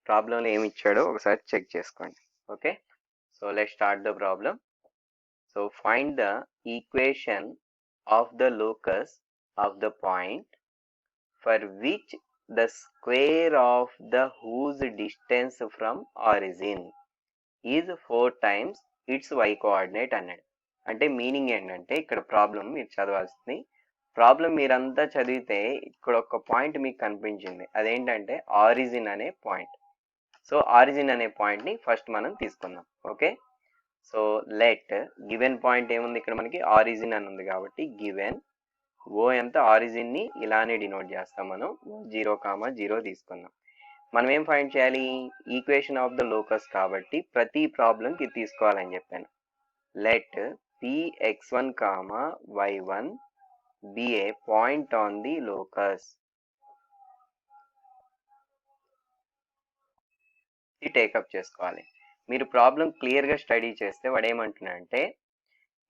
ప్రాబ్లంలో ఏమి ఇచ్చాడో ఒకసారి చెక్ చేసుకోండి. Okay, so let's start the problem. So find the equation of the locus of the point for which the square of the whose distance from origin is 4 times its y coordinate అన్నాడు. అంటే meaning ఏంటంటే ఇక్కడ problem మీరు చదవాల్సింది. Problem మీరంతా చదివితే ఇక్కడ ఒక point మీకు కనిపించింది, అదేంటంటే ఆరిజిన్ అనే పాయింట్. సో ఆరిజిన్ అనే పాయింట్ని ఫస్ట్ మనం తీసుకుందాం. Okay, so let given point ఏముంది ఇక్కడ మనకి ఆరిజిన్ అని ఉంది కాబట్టి గివెన్ ఓ ఎంత ఆరిజిన్ ని ఇలానే డినోట్ చేస్తాం మనం 0,0 తీసుకుందాం. మనం ఏం ఫైండ్ చేయాలి, ఈక్వేషన్ ఆఫ్ ద లోకస్ కాబట్టి ప్రతి ప్రాబ్లంకి తీసుకోవాలని చెప్పాను. Let px1, y1 be a point on the locus. ఇది టేకప్ చేసుకోవాలి. మీరు ప్రాబ్లం క్లియర్గా స్టడీ చేస్తే వాడు ఏమంటున్నాడంటే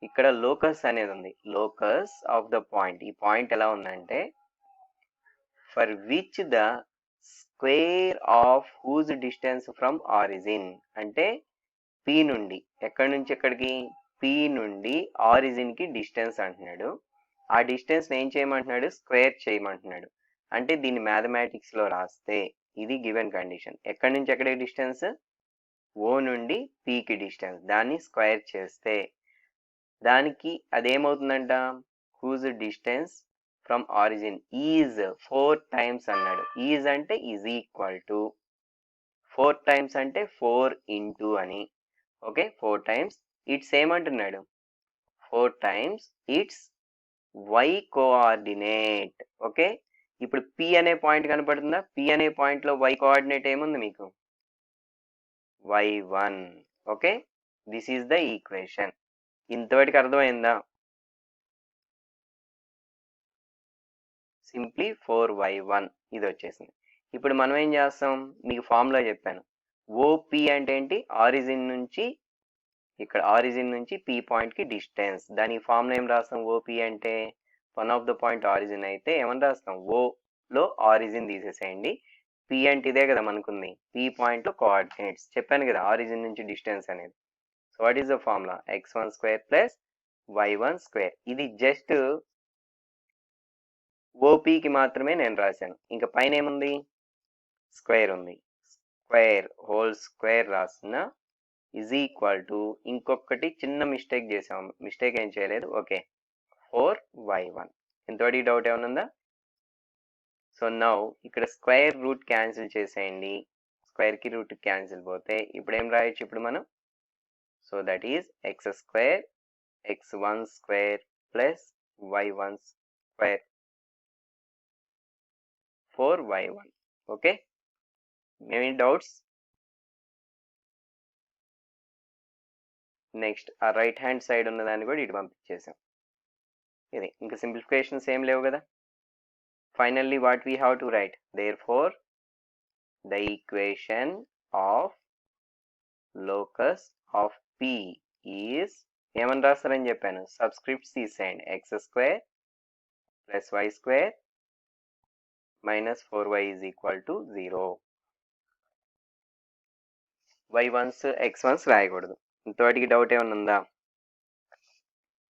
ఇక్కడ లోకస్ అనేది ఉంది, లోకస్ ఆఫ్ ద పాయింట్. ఈ పాయింట్ ఎలా ఉందంటే for which the square of whose distance from origin, అంటే పి నుండి ఎక్కడి నుంచి ఎక్కడికి, పి నుండి ఆరిజిన్ కి డిస్టెన్స్ అంటున్నాడు. ఆ డిస్టెన్స్ ఏం చేయమంటున్నాడు, స్క్వేర్ చేయమంటున్నాడు. అంటే దీన్ని మ్యాథమెటిక్స్ లో రాస్తే ఇది గివెన్ కండిషన్. ఎక్కడి నుంచి ఎక్కడికి డిస్టెన్స్, ఓ నుండి పికి డిస్టెన్స్, దాన్ని స్క్వేర్ చేస్తే దానికి అదేమవుతుందంట, whose distance from origin is 4 times అన్నాడు. ఈజ్ అంటే ఈజ్ ఈక్వల్ టు 4 times అంటే 4 into అని. ఓకే, 4 times ఇట్స్ ఏమంటున్నాడు, 4 times it's y coordinate. Okay, ఇప్పుడు p అనే పాయింట్ కనపడుతుందా, p అనే పాయింట్ లో y కోఆర్డినేట్ ఏముంది మీకు, y1. Okay, this is the equation. ఇంతవరకు అర్థమైందా, సింప్లీ 4y1 ఇది వచ్చేసింది. ఇప్పుడు మనం ఏం చేస్తాం, మీకు ఫార్ములా చెప్పాను. ఓపి అంటే ఏంటి, ఆరిజిన్ నుంచి ఇక్కడ ఆరిజిన్ నుంచి పి పాయింట్ కి డిస్టెన్స్. దానికి ఫార్ములా ఏం రాస్తాం, ఓపి అంటే one of the point origin అయితే ఏమని రాస్తాం, ఓ లో ఆరిజిన్ తీసేసేయండి, పి అంటే ఇదే కదా మనకుంది, పి పాయింట్ లో కోఆర్డినేట్స్ చెప్పాను కదా ఆరిజిన్ నుంచి డిస్టెన్స్ అనేది. So what is the formula, x1 square plus y1 square. ఇది జస్ట్ ఓపీకి మాత్రమే నేను రాశాను, ఇంకా పైన ఏముంది, స్క్వేర్ ఉంది, స్క్వేర్ హోల్ స్క్వేర్ రాసిన ఈజ్ ఈక్వల్ టు ఇంకొకటి చిన్న మిస్టేక్ చేసాము, మిస్టేక్ ఏం చేయలేదు. Okay, 4y1. ఇంతవరకు డౌట్ ఏమైనా ఉందా. సో నౌ ఇక్కడ స్క్వేర్ రూట్ క్యాన్సిల్ చేసేయండి, స్క్వేర్ కి రూట్ క్యాన్సిల్ పోతే ఇప్పుడు ఏం రాయొచ్చు ఇప్పుడు మనం, so that is X square x1 square plus y1 square 4y1. Okay, any doubts. Next ఆ రైట్ హ్యాండ్ సైడ్ ఉన్న దాన్ని కూడా ఇటు పంపించేసాం. ఇది ఇంకా సింప్లిఫికేషన్స్ ఏం లేవు కదా. Finally what we have to write, therefore the equation of locus of P is ఏమని రాస్తారని చెప్పాను, సబ్స్క్రిప్ట్స్ తీసేయండి, x square plus y square minus 4y is equal to 0. y1s x1s రాయకూడదు. ఇంతవాటికి డౌట్ ఏమైనా ఉందా.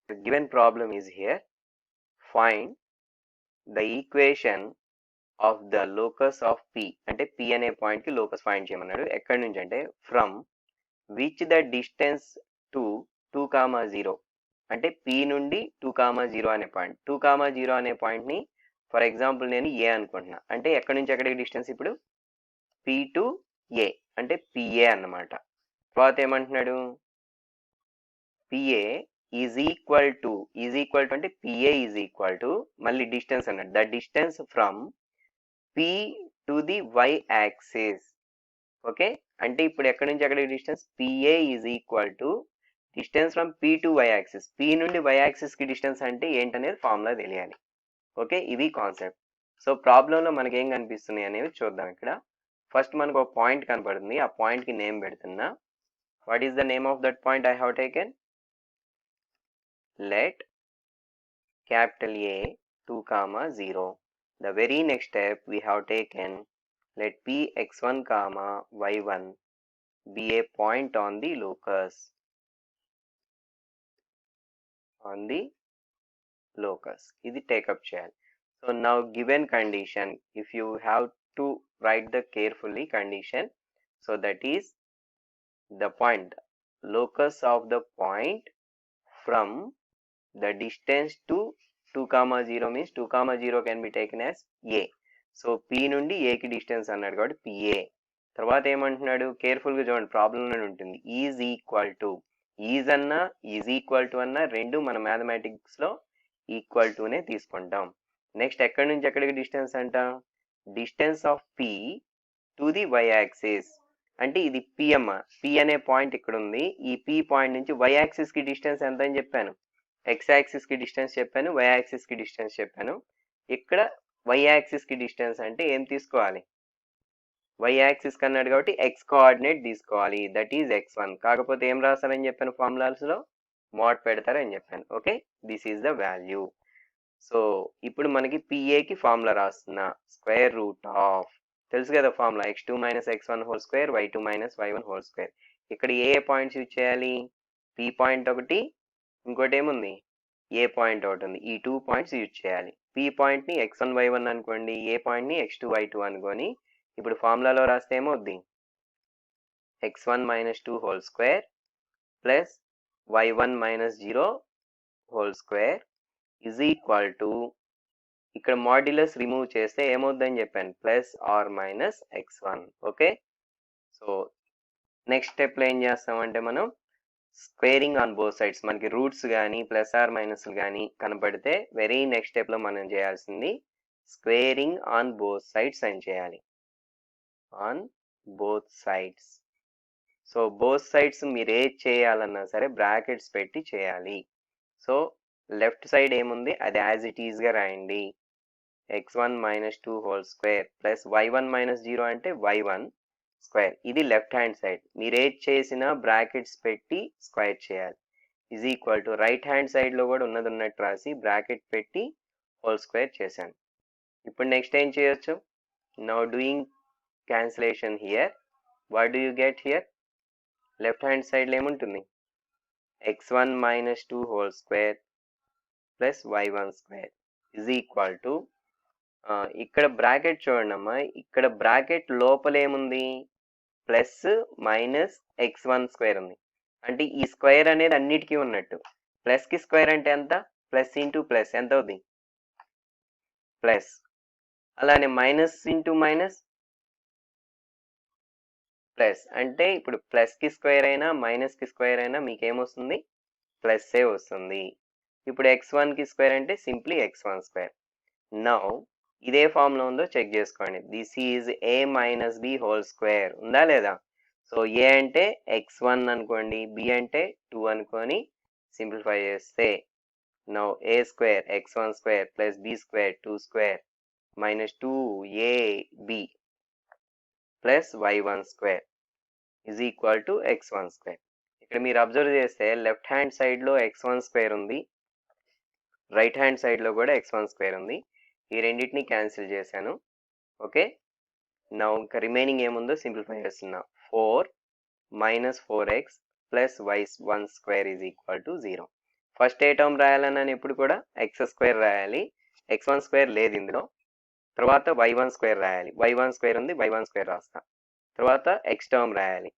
Given problem is here, find the equation of the locus of p, అంటే p అనే point కి లోకస్ ఫైండ్ చేయమన్నాడు. ఎక్కడి నుంచి అంటే from which the distance to 2,0, అంటే p నుండి 2,0 అనే పాయింట్. 2,0 అనే పాయింట్ ని ఫర్ ఎగ్జాంపుల్ నేను ఏ అనుకుంటున్నా, అంటే ఎక్కడి నుంచి ఎక్కడికి డిస్టెన్స్ ఇప్పుడు పి టు ఏ అంటే పిఏ అన్నమాట. తర్వాత ఏమంటున్నాడు, పిఏ ఈజ్ ఈక్వల్ టు అంటే పిఏ ఈజ్ ఈక్వల్ టు మళ్ళీ డిస్టెన్స్ అన్నాడు, the distance from P to the y axis. Okay, అంటే ఇప్పుడు ఎక్కడి నుంచి ఎక్కడికి distance, PA is equal to distance from P to y axis. P నుండి వై యాక్సిస్ కి డిస్టెన్స్ అంటే ఏంటనేది ఫార్ములా తెలియాలి. ఓకే, ఇది కాన్సెప్ట్. సో ప్రాబ్లంలో మనకి ఏం కనిపిస్తుంది అనేవి చూద్దాం. ఇక్కడ ఫస్ట్ మనకు ఒక పాయింట్ కనపడుతుంది, ఆ పాయింట్ కి నేమ్ పెడుతున్నా. What is the name of that point I have taken, let capital A 2,0. The very next step we have taken let p x1 comma y1 be a point on the locus ఇది take up చేయాలి. So now given condition, if you have to write the carefully condition, so that is the point, locus of the point from the distance to 2,0 means 2,0 can be taken as a. So p నుండి a కి distance అన్నాడు కాబట్టి pa. తర్వాత ఏమంటున్నాడు, కేర్ఫుల్గా చూడండి, ప్రాబ్లంలోనే ఉంటుంది. Is equal to, is అన్నా ఈజ్ ఈక్వల్ టు అన్నా రెండు మన మ్యాథమెటిక్స్లో ఈక్వల్ టునే తీసుకుంటాం. నెక్స్ట్ ఎక్కడి నుంచి ఎక్కడికి డిస్టెన్స్ అంట, distance of p to the y axis. అంటే ఇది pm, p అనే పాయింట్ ఇక్కడ ఉంది. ఈ p పాయింట్ నుంచి y యాక్సిస్ కి డిస్టెన్స్ ఎంత అని చెప్పాను, x యాక్సిస్ కి డిస్టెన్స్ చెప్పాను, y యాక్సిస్ కి డిస్టెన్స్ చెప్పాను. ఇక్కడ y యాక్సిస్ కి డిస్టెన్స్ అంటే ఏం తీసుకోవాలి, y యాక్సిస్ కన్నాడు కాబట్టి x కోఆర్డినేట్ తీసుకోవాలి, దట్ ఈజ్ x1. కాకపోతే ఏం రాస్తారని చెప్పాను, ఫార్ములాస్ లో మోడ్ పెడతారని చెప్పాను. Okay, this is the value. So ఇప్పుడు మనకి పిఏకి ఫార్ములా రాస్తున్నా, స్క్వేర్ రూట్ ఆఫ్, తెలుసు కదా formula, x2 minus x1 whole square, y2 minus y1 whole square. ఇక్కడ ఏ పాయింట్స్ యూజ్ చేయాలి, p పాయింట్ ఒకటి, ఇంకోటి ఏముంది ఏ పాయింట్ ఒకటి ఉంది. ఈ 2 పాయింట్స్ యూజ్ చేయాలి. p పాయింట్ ని x1 y1 అనుకోండి, ఏ పాయింట్ ని x2 y2 అనుకొని ఇప్పుడు ఫార్ములాలో రాస్తే ఏమవుద్ది, x1 minus 2 whole square plus y1 minus 0 whole square is equal to, ఇక్కడ మాడ్యులస్ రిమూవ్ చేస్తే ఏమవుద్దని చెప్పాను, plus or minus x1. Okay, so next స్టెప్లో ఏం చేస్తామంటే మనం స్క్వేరింగ్ ఆన్ బోత్ సైడ్స్. మనకి రూట్స్ కానీ ప్లస్ ఆర్ మైనస్ కానీ కనపడితే వెరీ నెక్స్ట్ స్టెప్లో మనం చేయాల్సింది స్క్వేరింగ్ ఆన్ బోత్ సైడ్స్ అని చేయాలి, on both sides. So both sides మీరు ఏది చేయాలన్నా సరే బ్రాకెట్స్ పెట్టి చేయాలి. సో లెఫ్ట్ సైడ్ ఏముంది అది యాజ్ ఇట్ ఈజ్గా రాయండి, x1 minus 2 whole square plus y1 minus 0 అంటే y1 స్క్వేర్. ఇది లెఫ్ట్ హ్యాండ్ సైడ్, మీరు ఏది చేసినా బ్రాకెట్స్ పెట్టి స్క్వేర్ చేయాలి, is equal to right hand సైడ్లో కూడా ఉన్నది ఉన్నట్టు రాసి బ్రాకెట్ పెట్టి హోల్ స్క్వేర్ చేశాను. ఇప్పుడు నెక్స్ట్ ఏం చేయొచ్చు, now doing cancellation here, what do you get here, left hand సైడ్లో ఏముంటుంది, x1 minus 2 whole square plus y1 square is equal to, ఇక్కడ బ్రాకెట్ చూడండి అమ్మా, ఇక్కడ బ్రాకెట్ లోపల ఏముంది, ప్లస్ మైనస్ x1 స్క్వేర్ ఉంది. అంటే ఈ స్క్వేర్ అనేది అన్నిటికీ ఉన్నట్టు, ప్లస్ కి స్క్వేర్ అంటే ఎంత, ప్లస్ ఇంటూ ప్లస్ ఎంత అవుతుంది ప్లస్, అలానే మైనస్ ఇంటూ మైనస్ ప్లస్. అంటే ఇప్పుడు ప్లస్ కి స్క్వేర్ అయినా మైనస్ కి స్క్వేర్ అయినా మీకు ఏమొస్తుంది, ప్లస్ ఏ వస్తుంది. ఇప్పుడు x1 కి స్క్వేర్ అంటే సింప్లీ x1 స్క్వేర్. నౌ ఇదే ఫామ్ లో ఉందో చెక్ చేసుకోండి, this is a minus b whole square ఉందా లేదా. సో a అంటే x1 అనుకోండి, b అంటే 2 అనుకొని సింప్లిఫై చేస్తే now a square x1 square plus b square 2 square minus 2ab plus y1 square is equal to x1 square. ఇక్కడ మీరు observe చేస్తే లెఫ్ట్ హ్యాండ్ సైడ్లో x1 స్క్వేర్ ఉంది, రైట్ హ్యాండ్ సైడ్లో కూడా x1 స్క్వేర్ ఉంది. ఈ రెండింటిని క్యాన్సిల్ చేశాను. ఓకే, నా ఇంకా రిమైనింగ్ ఏముందో సింప్లిఫై చేస్తున్నా, 4 minus 4x plus y1 square is equal to 0. First ఏ టర్మ్ రాయాలన్నాను ఎప్పుడు కూడా x స్క్వేర్ రాయాలి, x1 స్క్వేర్ లేదు ఇందులో. తర్వాత y1 స్క్వేర్ రాయాలి, y1 స్క్వేర్ ఉంది, y1 స్క్వేర్ రాస్తా. తర్వాత x టర్మ్ రాయాలి,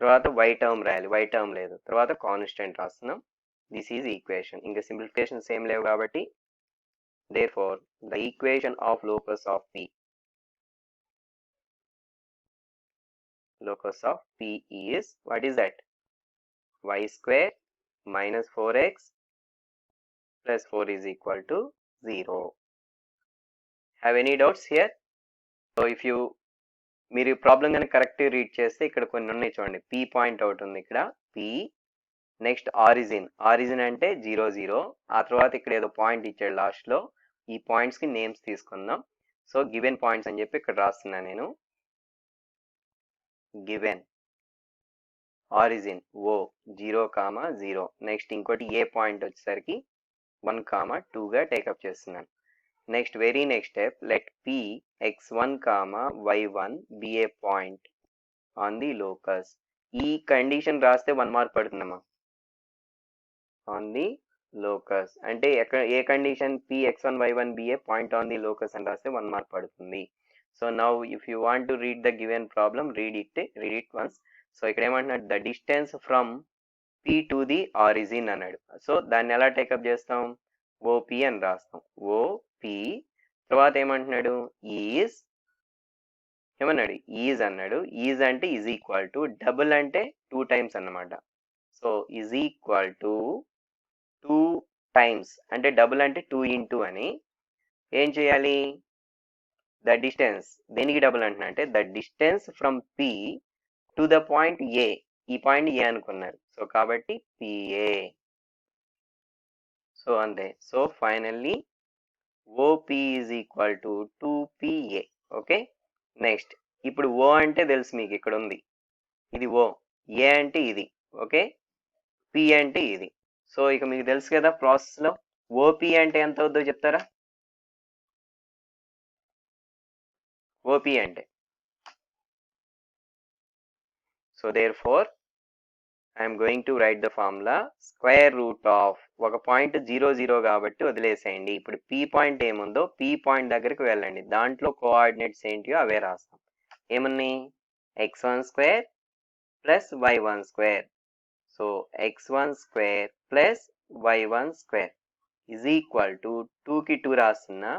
తర్వాత y టర్మ్ రాయాలి, y టర్మ్ లేదు. తర్వాత కాన్స్టెంట్ రాస్తున్నాం. This is equation. ఇంకా సింప్లిఫికేషన్స్ ఏం లేవు కాబట్టి therefore the equation of locus of p is, what is that, y square minus 4x plus 4 is equal to 0. Have any doubts here? So if you మీరు problem కానీ correct read చేస్తే ఇక్కడ కొన్ని ఉన్నాయి చూడండి, p పాయింట్ అవుట్ ఉంది ఇక్కడ p, next origin అంటే 0 0, ఆ తర్వాత ఇక్కడ ఏదో పాయింట్ ఇచ్చాడు లాస్ట్లో, ఈ పాయింట్స్ కి నేమ్స్ తీసుకుందాం. సో గివెన్ పాయింట్స్ అని చెప్పి ఇక్కడ రాస్తున్నా నేను, గివెన్ ఆరిజిన్ ఓ 0, 0. నెక్స్ట్ ఇంకోటి ఏ పాయింట్ వచ్చేసరికి 1, 2గా టేకప్ చేస్తున్నాను. Next very next step, let p x1 comma y1 be a point on the locus. ఈ కండిషన్ రాస్తే 1 మార్క్ పడుతుందమ్మా. ఆన్ ది లోకస్ అంటే ఏ condition p x1 y1 be a point on the locus అని రాస్తే 1 mark పడుతుంది. So now if you want to read the given problem read it once. So ఇక్కడ ఏమంటున్నాడు, the distance from p to the origin అన్నాడు. So దాన్ని ఎలా take up చేస్తాం, OP అని రాస్తాం. OP తర్వాత ఏమంటున్నాడు, ఏమన్నాడు, ఈజ్ అన్నాడు. ఈజ్ అంటే ఈజ్ ఈక్వల్ టు, డబుల్ అంటే 2 టైమ్స్ అన్నమాట. So is equal to 2 times అంటే డబుల్ అంటే 2 ఇంటూ అని ఏం చేయాలి, ద డిస్టెన్స్, దేనికి డబుల్ అంటున్నా అంటే the distance from P to the point A. ఈ పాయింట్ A అనుకున్నారు. సో కాబట్టి PA. సో అంతే. So finally OP is equal to 2PA. Okay, next ఇప్పుడు O అంటే తెలుసు మీకు, ఇక్కడ ఉంది ఇది O, A అంటే ఇది, ఓకే, P అంటే ఇది. సో ఇక మీకు తెలుసు కదా ప్రాసెస్లో OP అంటే ఎంత అవుద్దో చెప్తారా, OP అంటే. So therefore I'm going to write the formula, square root of, ఒక పాయింట్ 0 0 కాబట్టి వదిలేసేయండి. ఇప్పుడు P పాయింట్ ఏముందో P పాయింట్ దగ్గరికి వెళ్ళండి, దాంట్లో కోఆర్డినేట్స్ ఏంటియో అవే రాస్తాం. ఏమున్నాయి, x1 square plus y1 square. So x1 square plus y1 square is equal to 2కి 2 రాస్తున్నా,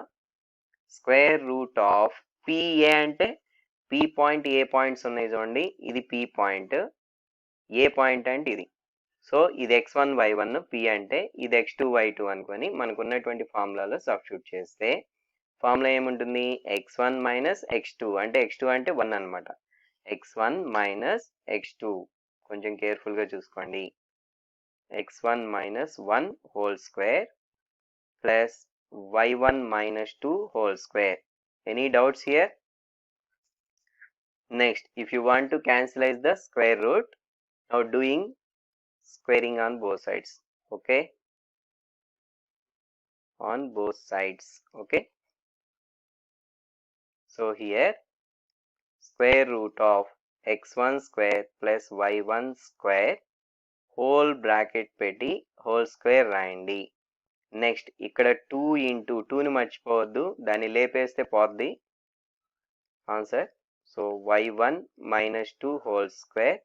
స్క్వేర్ రూట్ ఆఫ్ PA అంటే P పాయింట్ ఏ పాయింట్స్ ఉన్నాయి చూడండి, ఇది P పాయింట్, ఏ పాయింట్ అంటే ఇది. సో ఇది x1 y1, P అంటే ఇది x2 y2 అనుకొని మనకు ఉన్నటువంటి ఫార్ములాలో సబ్స్టిట్యూట్ చేస్తే ఫార్ములా ఏముంటుంది, x1 మైనస్ x2 అంటే x2 అంటే 1 అనమాట. x1 మైనస్ x2, కొంచెం కేర్ఫుల్గా చూసుకోండి, x1 minus 1 whole square plus y1 minus 2 whole square. Any doubts here? Next if you want to cancelise the square root, now doing squaring on both sides, okay, on both sides, okay. So here square root of x1 square plus y1 square whole bracket పెట్టి whole square రాయండి. Next ఇక్కడ 2 into 2ని మర్చిపోవద్దు, దాన్ని లేపేస్తే పోద్ది answer. So y1 minus 2 whole square,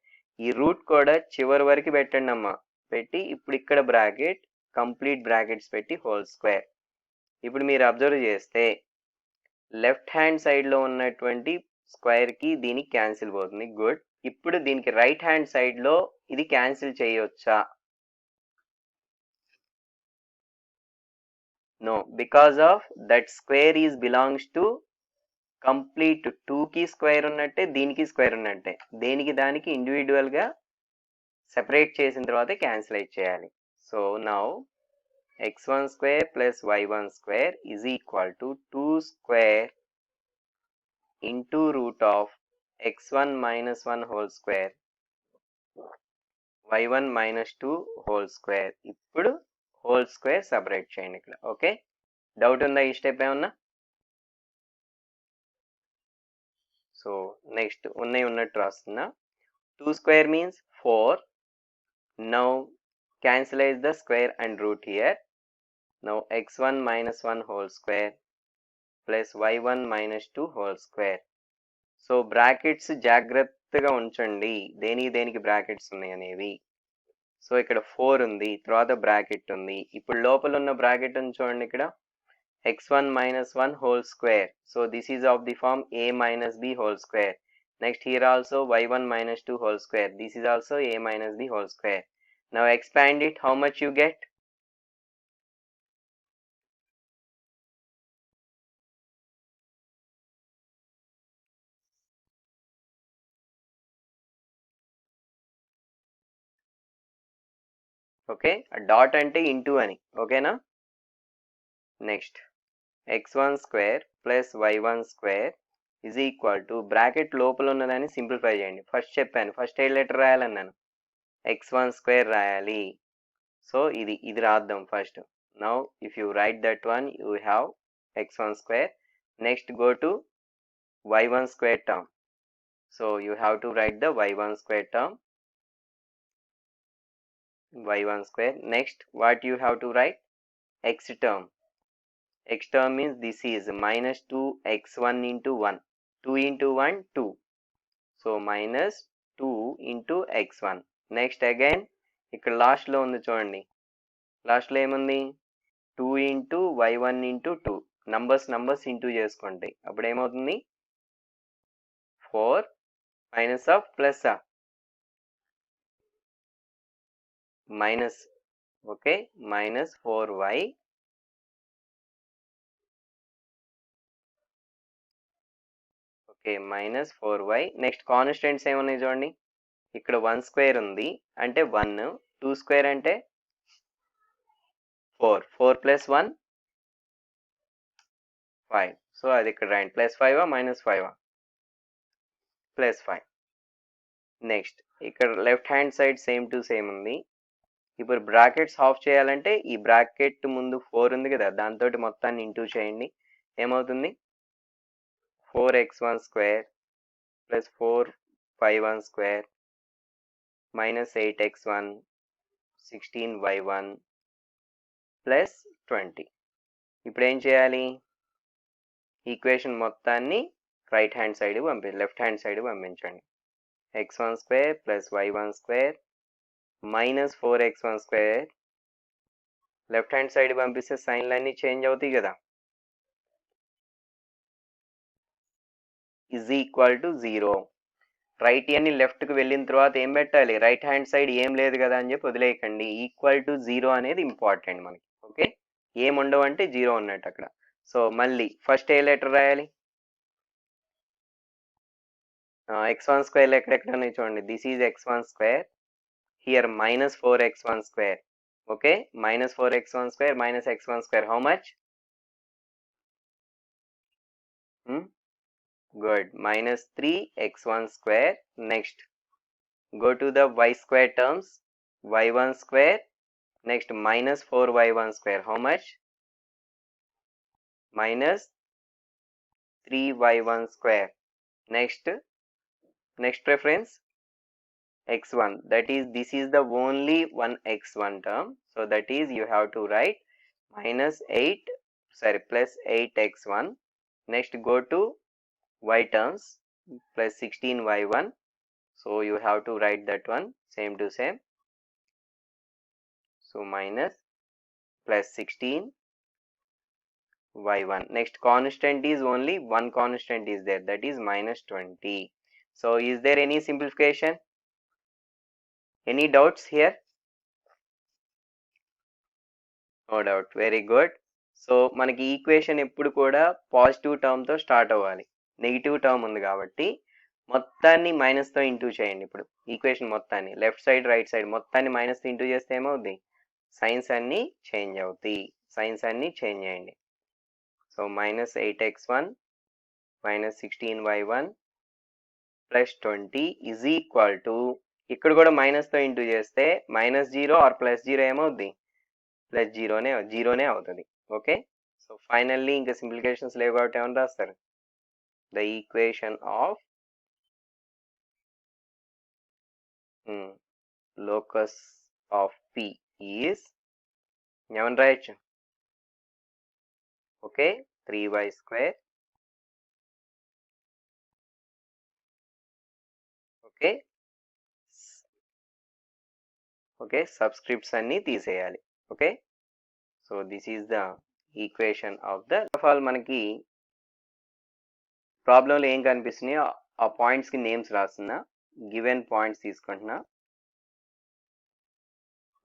ఈ route కూడా చివరి వరకు పెట్టండి అమ్మా, పెట్టి ఇప్పుడు ఇక్కడ బ్రాకెట్, కంప్లీట్ బ్రాకెట్స్ పెట్టి హోల్ స్క్వేర్. ఇప్పుడు మీరు అబ్జర్వ్ చేస్తే లెఫ్ట్ హ్యాండ్ సైడ్లో ఉన్నటువంటి స్క్వేర్కి దీనికి క్యాన్సిల్ పోతుంది, గుడ్. ఇప్పుడు దీనికి రైట్ హ్యాండ్ సైడ్లో ఇది క్యాన్సిల్ చేయొచ్చా, no, because of that square is belongs to complete 2కి స్క్వేర్ ఉన్నట్టే, దీనికి స్క్వేర్ ఉన్నట్టే, దేనికి దానికి ఇండివిజువల్గా సెపరేట్ చేసిన తర్వాత క్యాన్సిల్ చేయాలి. So now x1 square plus y1 square is equal to 2 square into root of x1 minus 1 whole square y1 minus 2 whole square. ఇప్పుడు హోల్ స్క్వేర్ సపరేట్ చేయండి ఇక్కడ, ఓకే. డౌట్ ఉందా ఈ స్టెప్ ఏమన్నా? సో నెక్స్ట్ ఉన్నట్టు రాస్తున్నా, 2 square means 4. Now cancelise the square and root here. Now x1 minus 1 whole square plus y1 minus 2 whole square. So brackets జాగ్రత్తగా ఉంచండి, దేనికి బ్రాకెట్స్ ఉన్నాయి అనేవి. సో ఇక్కడ 4 ఉంది, తర్వాత బ్రాకెట్ ఉంది, ఇప్పుడు లోపల ఉన్న బ్రాకెట్ ఉంది చూడండి ఇక్కడ, x1 minus 1 whole square. So this is of the form a minus b whole square. Next here also y1 minus 2 whole square. This is also a minus b whole square. Now expand it, how much you get? Okay, a dot ante into ani, okay na? Next x1 square plus y1 square is equal to bracket లోపల ఉన్నదాన్ని simplify చేయండి. First చెప్పాను, first ఏ letter రాయాలన్నాను, x1 square రాయాలి. So ఇది రాద్దాం first. Now if you right that one, you have x1 square. Next go to y1 square term. So you have to write the y1 square term, y1 square. Next what you have to write? X term. X term means this is minus 2x1 into 1. 2 into 1, 2. So minus 2 into x1. Next again ఇక్కడ లాస్ట్లో ఉంది చూడండి, లాస్ట్లో ఏముంది 2 into y1 into 2 numbers into చేసుకోండి, అప్పుడు ఏమవుతుంది 4 minus of plus minus, okay, minus 4y okay minus 4y. Next constants ఏమున్నాయి చూడండి, ఇక్కడ 1 స్క్వేర్ ఉంది అంటే 1, 2 స్క్వేర్ అంటే 4, 4 ప్లస్ 1 5. సో అది ఇక్కడ రాయండి, ప్లస్ 5 మైనస్ 5 ప్లస్ 5. నెక్స్ట్ ఇక్కడ left hand side same to same ఉంది. ఇప్పుడు బ్రాకెట్స్ ఆఫ్ చేయాలంటే ఈ బ్రాకెట్ ముందు 4 ఉంది కదా, దాంతో మొత్తాన్ని ఇంటూ చేయండి. ఏమవుతుంది 4x1 square plus 4y1 square minus 8x1 16y1 plus 20. ఇప్పుడు ఏం చేయాలి, ఈక్వేషన్ మొత్తాన్ని right hand side left hand side పంపించండి. x1 square plus y1 square minus 4x1 square, left hand side పంపిస్తే సైన్లు అన్నీ చేంజ్ అవుతాయి కదా, ఈజ్ ఈక్వల్ టు 0. రైట్ అని లెఫ్ట్కి వెళ్ళిన తర్వాత ఏం పెట్టాలి, రైట్ హ్యాండ్ సైడ్ ఏం లేదు కదా అని చెప్పి వదిలేయకండి, ఈక్వల్ టు 0 అనేది ఇంపార్టెంట్ మనకి. ఓకే, ఏం ఉండవు అంటే 0 ఉన్నట్టు అక్కడ. సో మళ్ళీ ఫస్ట్ ఏ లెటర్ రాయాలి, x1 స్క్వేర్ ఎక్కడెక్కడ ఉన్నాయి చూడండి, this is x1 square, here minus 4x1 square. Okay, minus 4x1 square minus x1 square, how much? Good, minus 3x1 square. Next go to the y square terms, y1 square, next minus 4y1 square, how much? Minus 3y1 square. Next reference x1, that is this is the only one x1 term, so that is you have to write minus 8 plus 8x1. Next go to y terms plus 16y1, so you have to write that one same to same, so minus plus 16y1. Next constant is only one constant is there, that is minus 20. So is there any simplification, any doubts here? No doubt, very good. So మనకి equation ఎప్పుడు కూడా positive టర్మ్తో start అవ్వాలి, negative term ఉంది కాబట్టి మొత్తాన్ని మైనస్తో into చేయండి. ఇప్పుడు equation మొత్తాన్ని లెఫ్ట్ సైడ్ రైట్ సైడ్ మొత్తాన్ని మైనస్తో ఇంటూ చేస్తే ఏమవుద్ది, సైన్స్ అన్నీ చేంజ్ అవుతాయి, సైన్స్ అన్నీ చేంజ్ చేయండి. So minus 8x1 minus 16y1 plus 20 is equal to, ఇక్కడ కూడా మైనస్తో ఇంటూ చేస్తే మైనస్ 0 ఆర్ ప్లస్ 0 ఏమవుద్ది, ప్లస్ జీరోనే అవుతుంది. ఓకే, సో ఫైనల్లీ ఇంకా సింప్లిఫికేషన్స్ లేవు కాబట్టి ఏమని రాస్తారు, the equation of locus of P is ఏమని రాయొచ్చు, okay 3y square, okay okay subscripts అన్నీ తీసేయాలి. Okay, so this is the equation of the all. మనకి ప్రాబ్లంలో ఏం కనిపిస్తున్నాయో ఆ పాయింట్స్కి నేమ్స్ రాస్తున్నా, గివెన్ పాయింట్స్ తీసుకుంటున్నా,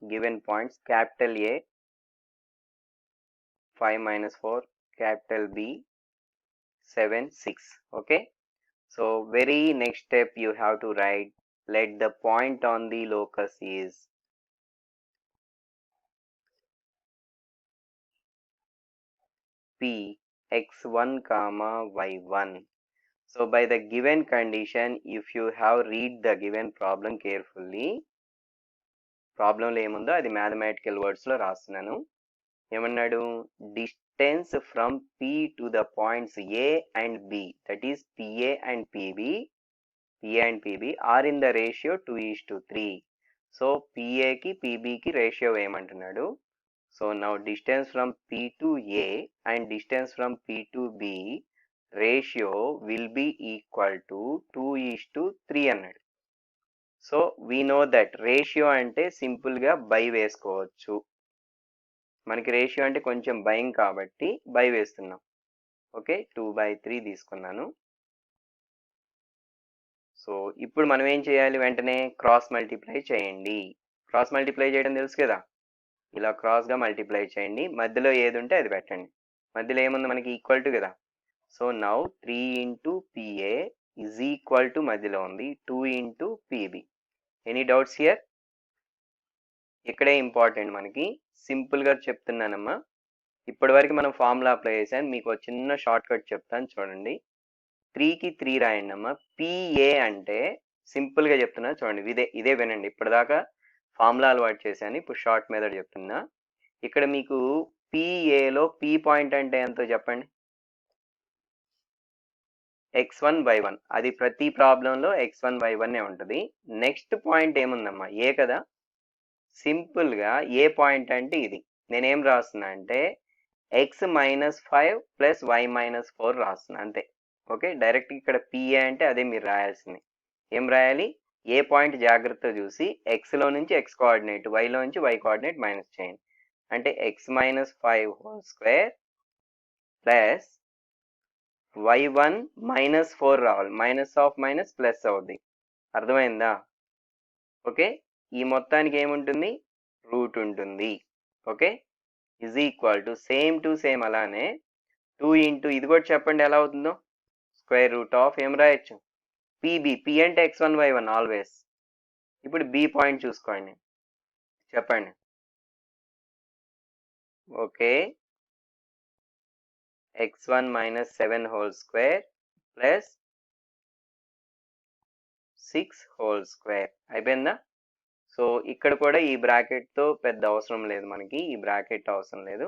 given points capital A 5 minus 4, capital B 7 6. Okay, so very next step you have to write, let the point on the locus is P x1 comma y1. So by the given condition, if you have read the given problem carefully, problem లో ఏముందో అది mathematical words లో రాస్తున్నాను. ఏమన్నాడు, distance from P to the points A and B, that is PA and PB are in the ratio 2:3. So PA కి PB కి ratio వేయమంటున్నాడు. So now distance from P to A and distance from P to B ratio will be equal to 2:3 అన్నాడు. So we know that ratio అంటే సింపుల్గా by వేసుకోవచ్చు. మనకి ratio అంటే కొంచెం భయం కాబట్టి బై వేస్తున్నాం. ఓకే, 2/3 తీసుకున్నాను. సో ఇప్పుడు మనం ఏం చేయాలి, వెంటనే క్రాస్ మల్టిప్లై చేయండి. క్రాస్ మల్టిప్లై చేయడం తెలుసు కదా, ఇలా క్రాస్గా మల్టిప్లై చేయండి, మధ్యలో ఏది ఉంటే అది పెట్టండి. మధ్యలో ఏముంది మనకి, ఈక్వల్ టు కదా. So now 3 into PA is equal to మధ్యలో ఉంది 2 into PB. Any doubts here? ఇక్కడే ఇంపార్టెంట్ మనకి, సింపుల్గా చెప్తున్నానమ్మా. ఇప్పటి వరకు మనం ఫార్ములా అప్లై చేసాం, మీకు చిన్న షార్ట్ కట్ చెప్తాను చూడండి. 3కి 3 రాయండి అమ్మా. PA అంటే సింపుల్గా చెప్తున్నా చూడండి, ఇదే వినండి. ఇప్పటిదాకా ఫార్ములా అలవాటు చేశాను, ఇప్పుడు షార్ట్ మెథడ్ చెప్తున్నా. ఇక్కడ మీకు PAలో P పాయింట్ అంటే ఎంతో చెప్పండి, x1/1. అది ప్రతి ప్రాబ్లంలో x1/1 ఉంటుంది. నెక్స్ట్ పాయింట్ ఏముందమ్మా, ఏ కదా. సింపుల్గా ఏ పాయింట్ అంటే ఇది. నేనేం రాస్తున్నా అంటే x-5 + y-4 రాస్తున్నా అంతే. ఓకే, డైరెక్ట్ ఇక్కడ PA అంటే అదే మీరు రాయాల్సింది. ఏం రాయాలి, ఏ పాయింట్ జాగ్రత్త చూసి ఎక్స్లో నుంచి x కోఆర్డినేట్, వైలో నుంచి y కోఆర్డినేట్ మైనస్ చేయండి. అంటే x-5² ప్లస్ y1-4 రావాలి. మైనస్ ఆఫ్ మైనస్ ప్లస్ అవుద్ది, అర్థమైందా? ఓకే, ఈ మొత్తానికి ఏముంటుంది, రూట్ ఉంటుంది. Okay, is equal to same to same అలానే 2 into ఇది కూడా చెప్పండి ఎలా అవుతుందో, స్క్వేర్ రూట్ ఆఫ్ ఏం రాయొచ్చు, PB. P అంటే x1/1 ఆల్వేస్. ఇప్పుడు B పాయింట్ చూసుకోండి, చెప్పండి. ఓకే, x1-7² ప్లస్ 6² అయిపోయిందా? సో ఇక్కడ కూడా ఈ బ్రాకెట్తో పెద్ద అవసరం లేదు మనకి, ఈ బ్రాకెట్ అవసరం లేదు,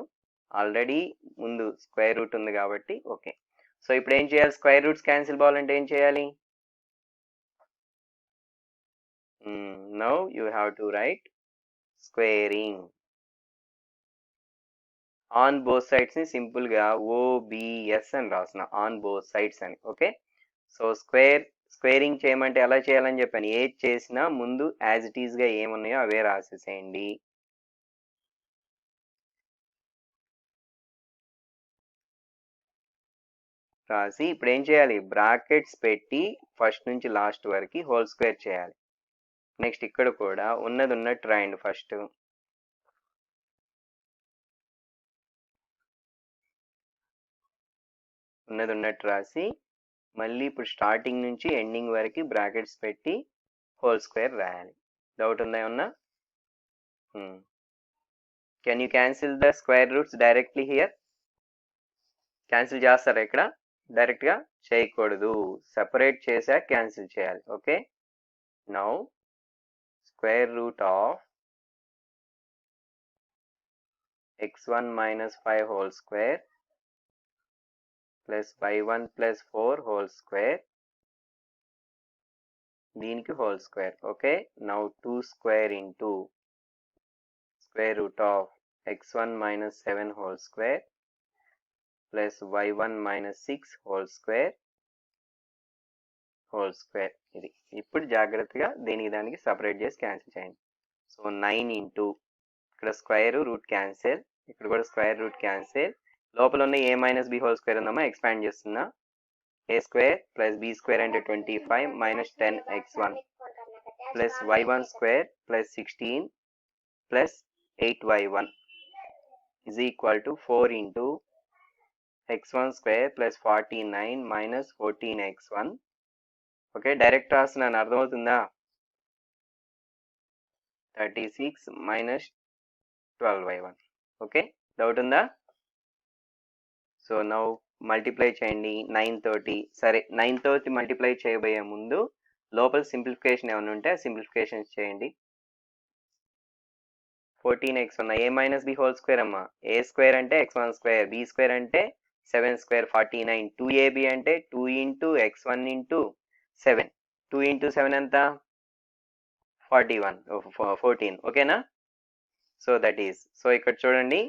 ఆల్రెడీ ముందు స్క్వేర్ రూట్ ఉంది కాబట్టి ఓకే. సో ఇప్పుడు ఏం చేయాలి, స్క్వేర్ రూట్స్ క్యాన్సిల్ అవ్వాలంటే ఏం చేయాలి, now you have to right squaring on both sides ని సింపుల్గా OBS అని రాసిన, ఆన్ బోత్ సైడ్స్ అని. ఓకే, సో స్క్వేరింగ్ చేయమంటే ఎలా చేయాలని చెప్పాను, ఏది చేసినా ముందు యాజ్ ఇట్ ఈస్గా ఏమున్నాయో అవే రాసేసేయండి. రాసి ఇప్పుడు ఏం చేయాలి, బ్రాకెట్స్ పెట్టి ఫస్ట్ నుంచి లాస్ట్ వరకు హోల్ స్క్వేర్ చేయాలి. నెక్స్ట్ ఇక్కడ కూడా ఉన్నది ఉన్నట్టు రాయండి, ఫస్ట్ ఉన్నది ఉన్నట్టు రాసి మళ్ళీ ఇప్పుడు స్టార్టింగ్ నుంచి ఎండింగ్ వరకు బ్రాకెట్స్ పెట్టి హోల్ స్క్వేర్ రాయాలి. డౌట్ ఉందా ఏమన్నా? Can you cancel the square roots directly here? Cancel చేస్తారా ఇక్కడ? డైరెక్ట్గా చేయకూడదు, సెపరేట్ చేసాక క్యాన్సిల్ చేయాలి. Okay, now square root of x1-5 whole square plus y1 + 4 whole square, దీనికి whole square. Okay, now 2² into square root of x1-7 whole square plus y1-6 whole square ఇది. ఇప్పుడు జాగ్రత్తగా దేనికి దానికి సపరేట్ చేసి క్యాన్సిల్ చేయండి. సో 9 into ఇక్కడ square root cancel, ఇక్కడ కూడా స్క్వేర్ రూట్ క్యాన్సిల్, లోపల ఉన్న a - b హోల్ స్క్వేర్ ఉందమ్మా, ఎక్స్పాండ్ చేస్తున్నా, a² + b² అంటే 25 - 10x1 plus y1² + 16 plus 8y1 is equal to 4 into x1² + 49 - 14x1. Okay, direct రాస్తున్నాను, అర్థమవుతుందా? 36 - 12y1. ఓకే, డౌట్ ఉందా? సో నౌ మల్టిప్లై చేయండి 9 సరే 9 మల్టిప్లై చేయబోయే ముందు లోపల సింప్లిఫికేషన్ ఏమైనా ఉంటే సింప్లిఫికేషన్స్ చేయండి. 14x1 a minus b whole square అమ్మా. a square అంటే x1 square, b square అంటే 7 square 49, 2ab అంటే 2 into x1 into 7, 2 into 7 ఎంత 14 ఓకేనా. సో దట్ ఈస్, సో ఇక్కడ చూడండి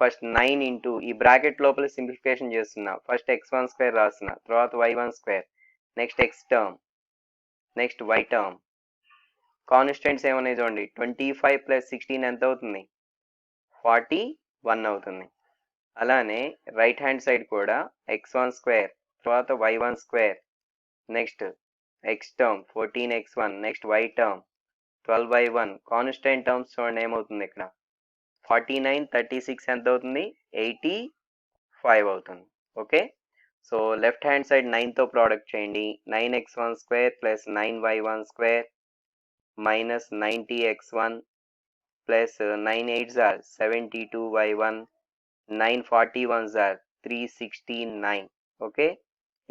ఫస్ట్ 9 ఇంటూ ఈ బ్రాకెట్ లోపల సింప్లిఫికేషన్ చేస్తున్నా. ఫస్ట్ x1 స్క్వేర్ రాస్తున్నా, తర్వాత y1 square, next x term, next y term. Constants ఏమన్నాయి చూడండి, 25 ప్లస్ 16 ఎంత అవుతుంది 41 అవుతుంది. అలానే రైట్ హ్యాండ్ సైడ్ కూడా x1 స్క్వేర్, తర్వాత y1 square, next x term 14x1, next y term 12y1. Constant terms చూడండి ఏమవుతుంది ఇక్కడ 49, 36 ఎంత అవుతుంది 85 అవుతుంది. Okay, so left hand side 9తో ప్రోడక్ట్ చేయండి. 9x1 square plus 9y1 square minus 90x1 plus 9 8s are 72y1, 9 41s are 369. Okay,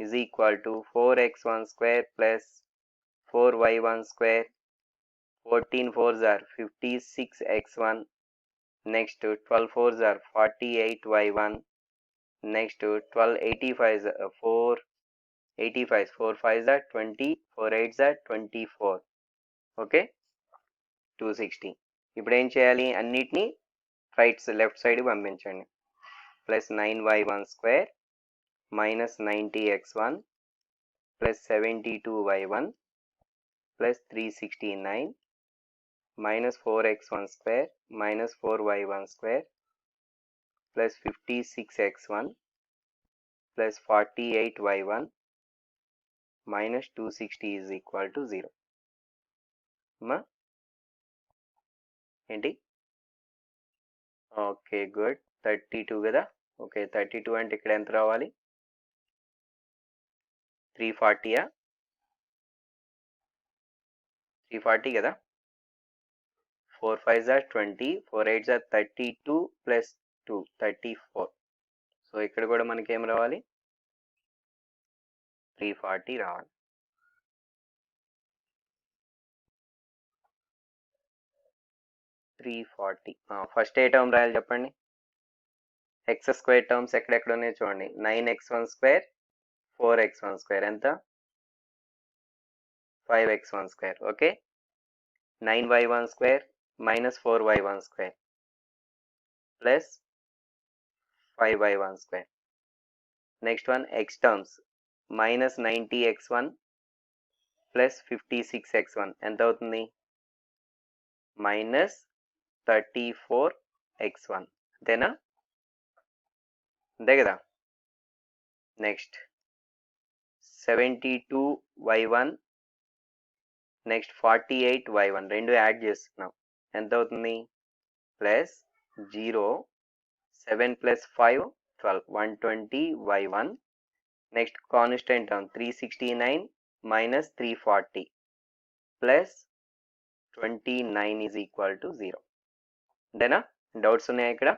is equal to 4x1 square plus 4y1 square, 14 4s are 56x1, next 12 4s are 48y1, next 12 85s 4 85s, 4 5s are 20, 4 8s are 24. Okay, 260. ఇప్పుడు ఏం చేయాలి, అన్నిటినీ left side పంపించండి. Plus 9y1 square minus 90x1 plus 72y1 plus 369 minus 4x1 square minus 4y1 square plus 56x1 plus 48y1 minus 260 is equal to 0. అమ్మా ఏంటి, okay good, 32 కదా. Okay, 32 అంటే ఇక్కడ ఎంత రావాలి 340యా, 340 కదా. 4 5s are 20, 4 8s are 32 plus 2 34. So ఇక్కడ కూడా మనకి ఏం రావాలి 340 రావాలి. ఫస్ట్ ఏ టర్మ్ రాయాలి చెప్పండి. ఎక్స్ స్క్వేర్ టర్మ్స్ ఎక్కడెక్కడ ఉన్నాయో చూడండి. 9x1 స్క్వేర్ 4x1 స్క్వేర్ ఎంత 5x1 square. Okay, 9y1 square minus 4y1 square plus 5y1 square. Next one x terms minus 90x1 plus 56x1 ఎంత అవుతుంది మైనస్ 34x1, అంతేనా, అంతే కదా. నెక్స్ట్ 72y1 నెక్స్ట్ 48y1 రెండు యాడ్ చేస్తున్నాం, ఎంత అవుతుంది plus 0 7 plus 5 12 120y1. Next constant term 369 minus 340 plus 29 is equal to 0. అంతేనా, డౌట్స్ ఉన్నాయా ఇక్కడ.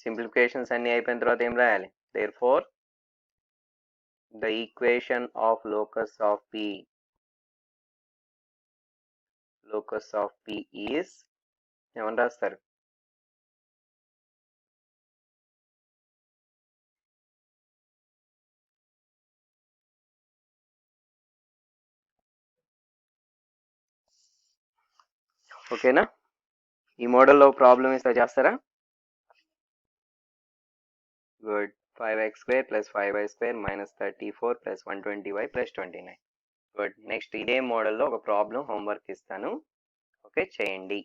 సింప్లిఫికేషన్స్ అన్ని అయిపోయిన తర్వాత ఏం రాయాలి, therefore the equation of locus of P is ఏమని రాస్తారు ఓకేనా. ఈ మోడల్లో ప్రాబ్లమ్ ఇస్తే చేస్తారా. Good, 5x square plus 5y square minus 34 plus 120y plus 29. Good, next ఇదే మోడల్లో ఒక ప్రాబ్లం హోంవర్క్ ఇస్తాను, ఓకే చేయండి.